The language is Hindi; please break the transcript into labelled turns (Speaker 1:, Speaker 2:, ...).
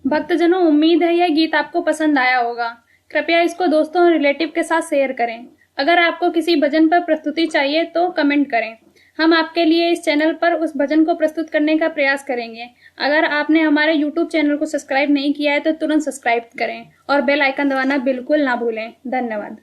Speaker 1: भक्तजनों, उम्मीद है यह गीत आपको पसंद आया होगा। कृपया इसको दोस्तों और रिलेटिव के साथ शेयर करें। अगर आपको किसी भजन पर प्रस्तुति चाहिए तो कमेंट करें। हम आपके लिए इस चैनल पर उस भजन को प्रस्तुत करने का प्रयास करेंगे। अगर आपने हमारे YouTube चैनल को सब्सक्राइब नहीं किया है तो तुरंत सब्सक्राइब करें और बेल आइकन दबाना बिल्कुल ना भूलें। धन्यवाद।